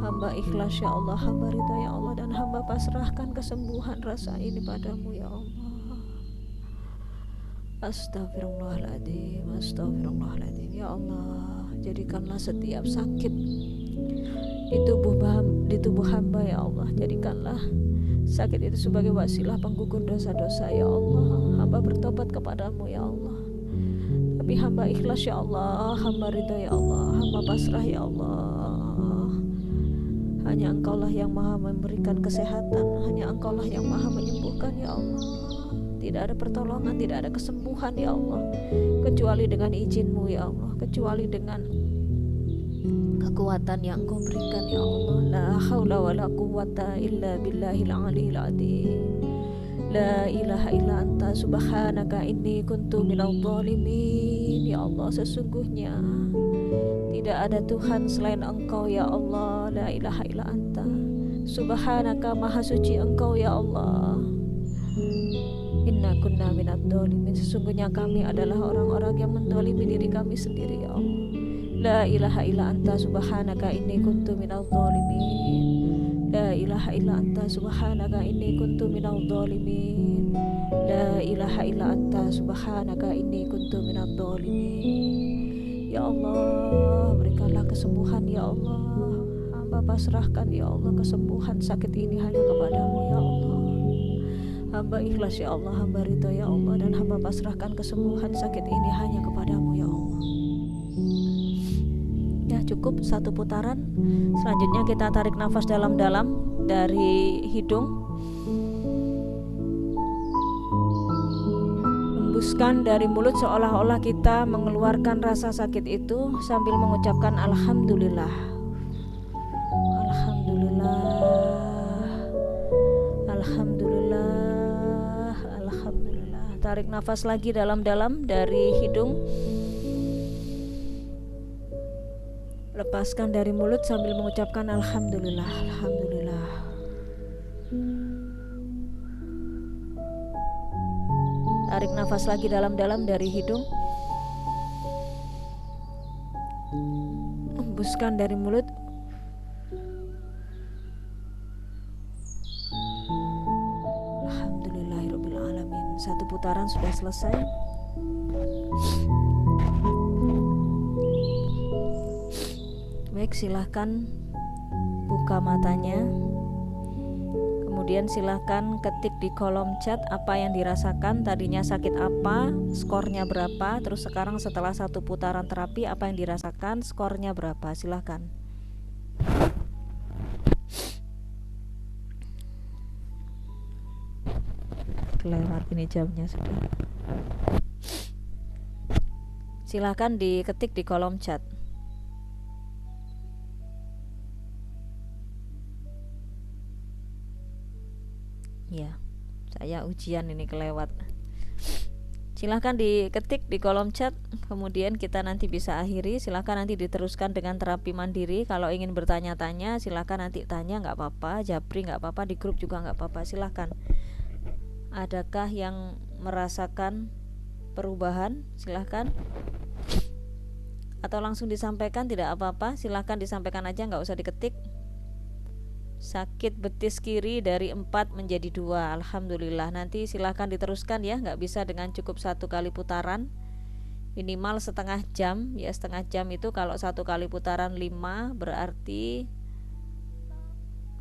hamba ikhlas ya Allah, hamba ridho ya Allah, dan hamba pasrahkan kesembuhan rasa ini padamu ya Allah. Astagfirullahaladzim, astagfirullahaladzim. Ya Allah, jadikanlah setiap sakit di tubuh hamba ya Allah, jadikanlah sakit itu sebagai wasilah penggugur dosa-dosa ya Allah. Hamba bertobat kepadamu ya Allah. Tapi hamba ikhlas ya Allah, hamba ridho ya Allah, hamba pasrah ya Allah. Hanya Engkaulah yang maha memberikan kesehatan, hanya Engkaulah yang maha menyembuhkan ya Allah. Tidak ada pertolongan, tidak ada kesembuhan ya Allah, kecuali dengan izin-Mu ya Allah, kecuali dengan kekuatan yang Engkau berikan ya Allah. La haula wa la quwwata illa billahil aliyil azim. La ilaha illa anta subhanaka inni kuntu minadh dhalimin. Ya Allah, sesungguhnya tidak ada Tuhan selain Engkau ya Allah. La ilaha illa anta subhanaka, maha suci Engkau ya Allah. Inna kunna minadh dhalimin, sesungguhnya kami adalah orang-orang yang mendolimi diri kami sendiri ya Allah. La ilaha illa anta subhanaka inni kuntu minadh dhalimin. La ilaha illa anta subhanaka inni kuntu minadh dhalimin. La ilaha illa anta subhanaka inni kuntu minadh dhalimin. Ya Allah, berikanlah kesembuhan ya Allah. Hamba pasrahkan ya Allah kesembuhan sakit ini hanya kepadamu ya Allah. Hamba ikhlas ya Allah, hamba ridho ya Allah, dan hamba pasrahkan kesembuhan sakit ini hanya kepadamu ya Allah. Ya, cukup satu putaran. Selanjutnya kita tarik nafas dalam-dalam dari hidung, hembuskan dari mulut seolah-olah kita mengeluarkan rasa sakit itu sambil mengucapkan alhamdulillah. Alhamdulillah, alhamdulillah, alhamdulillah. Tarik nafas lagi dalam-dalam dari hidung, lepaskan dari mulut sambil mengucapkan alhamdulillah, alhamdulillah. Tarik nafas lagi dalam-dalam dari hidung, hembuskan dari mulut. Alhamdulillahirabbil alamin. Satu putaran sudah selesai. Baik, silahkan buka matanya. Kemudian silahkan ketik di kolom chat apa yang dirasakan. Tadinya sakit apa, skornya berapa, terus sekarang setelah satu putaran terapi apa yang dirasakan, skornya berapa. Silahkan. Kelewat ini jamnya sudah. Silahkan diketik di kolom chat. Ya, saya ujian ini kelewat. Silahkan diketik di kolom chat, kemudian kita nanti bisa akhiri. Silahkan nanti diteruskan dengan terapi mandiri. Kalau ingin bertanya-tanya, silahkan nanti tanya, nggak apa-apa. Japri nggak apa-apa, di grup juga nggak apa-apa. Silahkan. Adakah yang merasakan perubahan? Silahkan. Atau langsung disampaikan, tidak apa-apa, silahkan disampaikan aja, nggak usah diketik. Sakit betis kiri dari 4 menjadi 2, alhamdulillah. Nanti silahkan diteruskan ya, nggak bisa dengan cukup 1 kali putaran, minimal setengah jam ya. Setengah jam itu kalau 1 kali putaran 5 berarti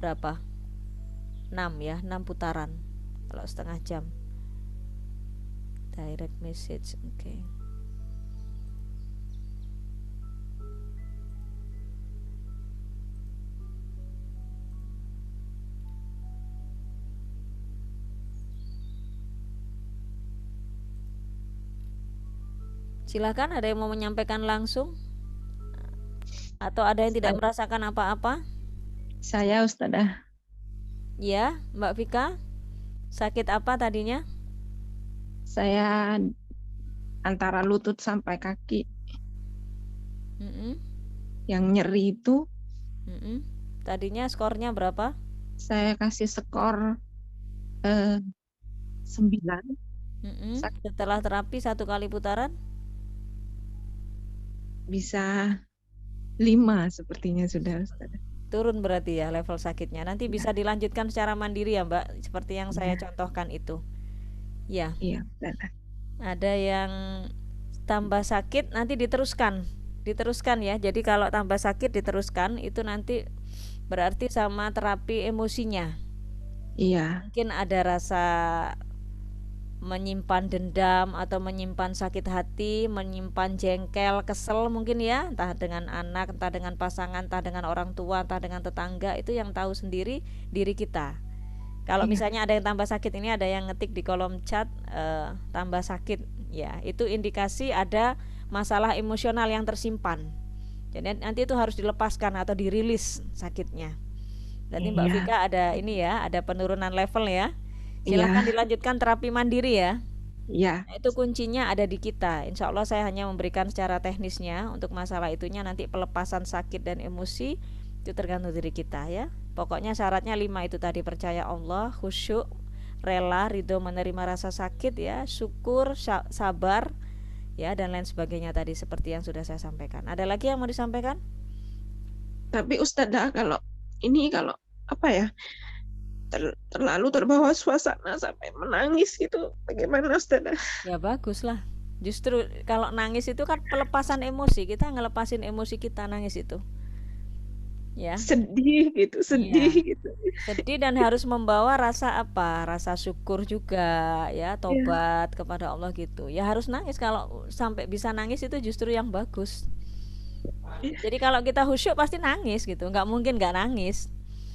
berapa? 6 ya, 6 putaran kalau setengah jam. Direct message, oke. Silakan, ada yang mau menyampaikan langsung atau ada yang tidak merasakan apa-apa? Saya Ustadzah. Ya, Mbak Vika, sakit apa tadinya? Saya antara lutut sampai kaki. Mm-mm. Yang nyeri itu Mm-mm. Tadinya skornya berapa? saya kasih skor 9. Setelah terapi 1 kali putaran? Bisa 5 sepertinya sudah Ustadzah. Turun berarti ya level sakitnya. Nanti Ya. bisa dilanjutkan secara mandiri ya Mbak, seperti yang saya contohkan itu. Ya. Iya, Ustadzah. Ada yang tambah sakit nanti diteruskan. Diteruskan ya. Jadi kalau tambah sakit diteruskan, itu nanti berarti sama terapi emosinya. Iya. Mungkin ada rasa menyimpan dendam atau menyimpan sakit hati, menyimpan jengkel, kesel mungkin ya, entah dengan anak, entah dengan pasangan, entah dengan orang tua, entah dengan tetangga, itu yang tahu sendiri diri kita. Kalau misalnya ada yang tambah sakit, ini ada yang ngetik di kolom chat tambah sakit, ya itu indikasi ada masalah emosional yang tersimpan. Jadi nanti itu harus dilepaskan atau dirilis sakitnya. Nanti Mbak Vika ada ini ya, ada penurunan level ya. Silahkan dilanjutkan terapi mandiri ya. Iya. Nah, itu kuncinya ada di kita. Insya Allah saya hanya memberikan secara teknisnya. Untuk masalah itunya nanti pelepasan sakit dan emosi itu tergantung diri kita ya. Pokoknya syaratnya 5 itu tadi: percaya Allah, khusyuk, rela, ridho menerima rasa sakit ya, syukur, sabar ya, dan lain sebagainya tadi seperti yang sudah saya sampaikan. Ada lagi yang mau disampaikan? Tapi Ustadzah, kalau apa ya, terlalu terbawa suasana sampai menangis gitu, bagaimana Ustadzah? Ya bagus lah. Justru kalau nangis itu kan pelepasan emosi, kita ngelepasin emosi kita nangis itu. Ya. Sedih gitu. Sedih dan harus membawa rasa apa? Rasa syukur juga ya, tobat kepada Allah gitu. Ya harus nangis, kalau sampai bisa nangis itu justru yang bagus. Jadi kalau kita khusyuk pasti nangis gitu, nggak mungkin nggak nangis.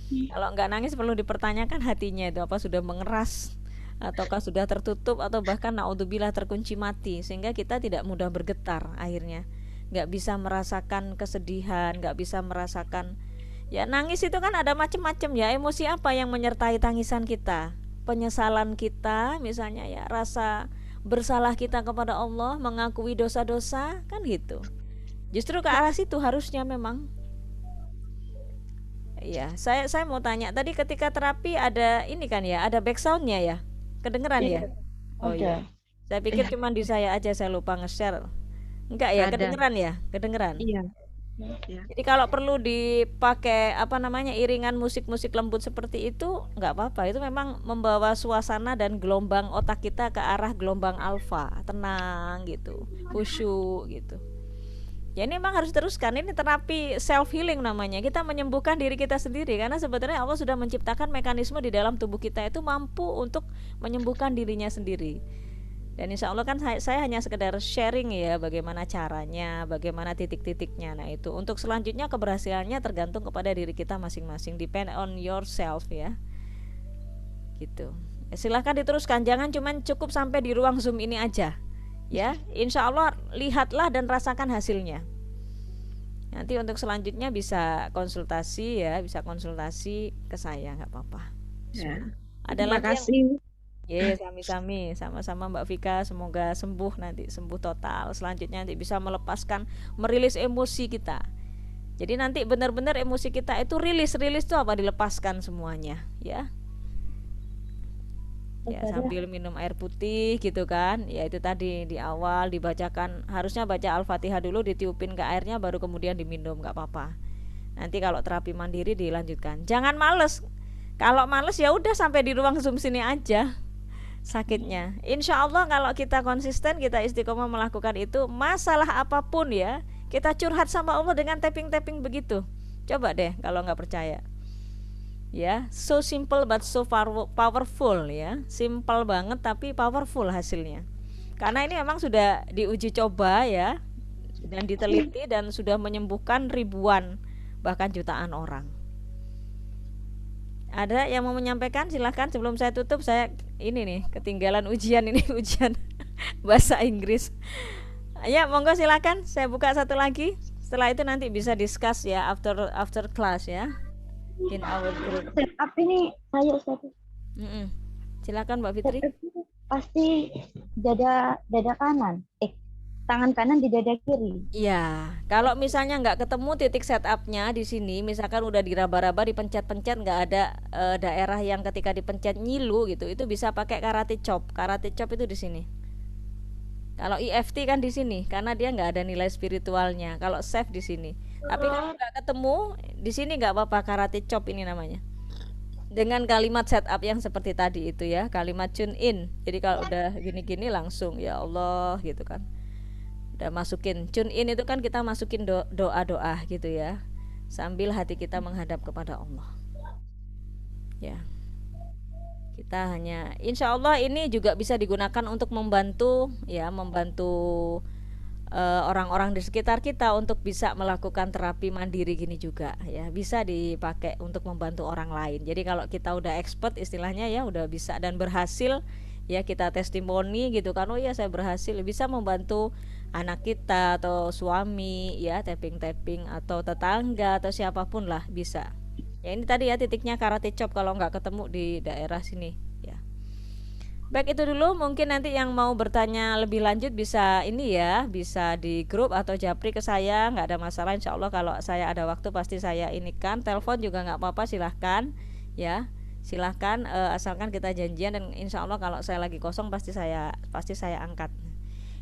Kalau nggak nangis perlu dipertanyakan hatinya itu apa sudah mengeras ataukah sudah tertutup atau bahkan naudzubillah terkunci mati, sehingga kita tidak mudah bergetar akhirnya. Nggak bisa merasakan kesedihan, nggak bisa merasakan. Ya nangis itu kan ada macam-macam ya, emosi apa yang menyertai tangisan kita? Penyesalan kita misalnya ya, rasa bersalah kita kepada Allah, mengakui dosa-dosa, kan gitu. Justru ke arah situ harusnya memang. Iya, saya mau tanya tadi ketika terapi ada ini kan ya, ada backsoundnya ya, kedengeran ya? Oh iya, saya pikir cuma di saya aja, saya lupa nge-share. Enggak ya, kedengeran ya, kedengeran. Iya. Jadi kalau perlu dipakai apa namanya iringan musik-musik lembut seperti itu nggak apa-apa. Itu memang membawa suasana dan gelombang otak kita ke arah gelombang alfa, tenang gitu, khusyuk gitu. Ya ini memang harus teruskan. Ini terapi self healing namanya. Kita menyembuhkan diri kita sendiri karena sebetulnya Allah sudah menciptakan mekanisme di dalam tubuh kita itu mampu untuk menyembuhkan dirinya sendiri. Dan insya Allah kan saya hanya sekedar sharing ya, bagaimana caranya, bagaimana titik-titiknya. Nah itu untuk selanjutnya keberhasilannya tergantung kepada diri kita masing-masing. Depend on yourself ya. Gitu. Silahkan diteruskan, jangan cuman cukup sampai di ruang Zoom ini aja. Ya, insya Allah lihatlah dan rasakan hasilnya. Nanti untuk selanjutnya bisa konsultasi ya, bisa konsultasi ke saya, nggak apa-apa. Ya. Ada Terima lagi kasih. sami-sami, sama-sama Mbak Vika, semoga sembuh nanti, sembuh total. Selanjutnya nanti bisa melepaskan, merilis emosi kita. Jadi nanti benar-benar emosi kita itu rilis itu apa? Dilepaskan semuanya, ya. Ya, Ustazah. sambil minum air putih gitu kan. Ya itu tadi di awal dibacakan, harusnya baca Al-Fatihah dulu, ditiupin ke airnya baru kemudian diminum, nggak apa-apa. Nanti kalau terapi mandiri dilanjutkan. Jangan males. Kalau males ya udah sampai di ruang Zoom sini aja sakitnya. Insya Allah kalau kita konsisten, kita istiqomah melakukan itu, masalah apapun ya, kita curhat sama Allah dengan tapping-tapping begitu. Coba deh kalau nggak percaya. Ya, so simple but so powerful ya. Simple banget tapi powerful hasilnya. Karena ini memang sudah diuji coba ya, dan diteliti dan sudah menyembuhkan ribuan bahkan jutaan orang. Ada yang mau menyampaikan? Silahkan sebelum saya tutup. Saya ini nih ketinggalan ujian ini ujian bahasa Inggris. Ya monggo silakan. Saya buka satu lagi. Setelah itu nanti bisa discuss ya after class ya in our group. Setup ini saya Ustazah. Silakan Mbak Fitri. Setup ini pasti dada kanan. Tangan kanan di dada kiri. Iya, kalau misalnya nggak ketemu titik setupnya di sini, misalkan udah diraba-raba, dipencet-pencet, nggak ada daerah yang ketika dipencet nyilu gitu, itu bisa pakai karate chop. Karate chop itu di sini. Kalau EFT kan di sini, karena dia nggak ada nilai spiritualnya. Kalau safe di sini. Tapi kalau nggak ketemu di sini nggak apa-apa, karate chop ini namanya. Dengan kalimat setup yang seperti tadi itu ya, kalimat tune in. Jadi kalau udah gini-gini langsung ya Allah gitu kan. Udah masukin tune in itu kan kita masukin doa-doa gitu ya, sambil hati kita menghadap kepada Allah ya. Kita hanya insya Allah ini juga bisa digunakan untuk membantu ya, membantu orang-orang di sekitar kita untuk bisa melakukan terapi mandiri gini juga ya, bisa dipakai untuk membantu orang lain. Jadi kalau kita udah expert istilahnya ya, udah bisa dan berhasil ya, kita testimoni gitu kan, oh ya saya berhasil, bisa membantu anak kita atau suami ya, tapping atau tetangga atau siapapun lah bisa ya. Ini tadi ya titiknya karate chop kalau nggak ketemu di daerah sini ya. Baik, itu dulu. Mungkin nanti yang mau bertanya lebih lanjut bisa ini ya, bisa di grup atau japri ke saya, nggak ada masalah. Insya Allah kalau saya ada waktu pasti saya ini kan, telepon juga nggak apa-apa, silahkan ya, silahkan asalkan kita janjian, dan insya Allah kalau saya lagi kosong pasti saya angkat.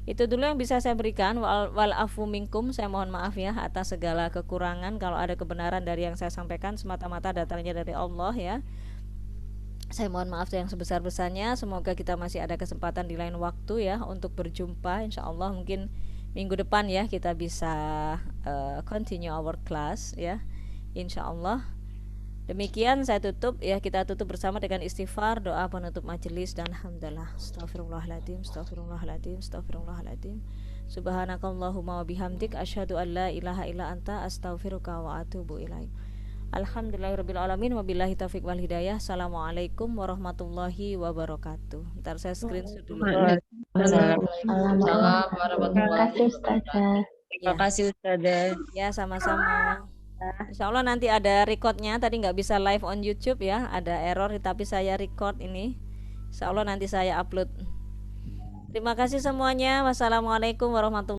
Itu dulu yang bisa saya berikan. Wal afu minkum, saya mohon maaf ya atas segala kekurangan. Kalau ada kebenaran dari yang saya sampaikan semata-mata datangnya dari Allah ya, saya mohon maaf yang sebesar-besarnya. Semoga kita masih ada kesempatan di lain waktu ya untuk berjumpa. Insya Allah mungkin minggu depan ya kita bisa continue our class ya, insya Allah. Demikian saya tutup ya, kita tutup bersama dengan istighfar, doa penutup majelis dan hamdalah. Astagfirullahaladzim, astagfirullahaladzim, astagfirullahaladzim. Subhanakallahumma wa bihamdik, asyhadu an la ilaha illa anta, astaghfiruka wa atubu ilaik. Alhamdulillahirabbil alamin, wabillahi taufik wal hidayah. Assalamualaikum warahmatullahi wabarakatuh. Ntar saya screenshot dulu. Waalaikumsalam warahmatullahi wabarakatuh. Terima kasih Ustazah. Ya sama-sama. Insya Allah nanti ada recordnya. Tadi nggak bisa live on YouTube ya, ada error, tapi saya record ini. Insya Allah nanti saya upload. Terima kasih semuanya. Wassalamualaikum warahmatullahi wabarakatuh.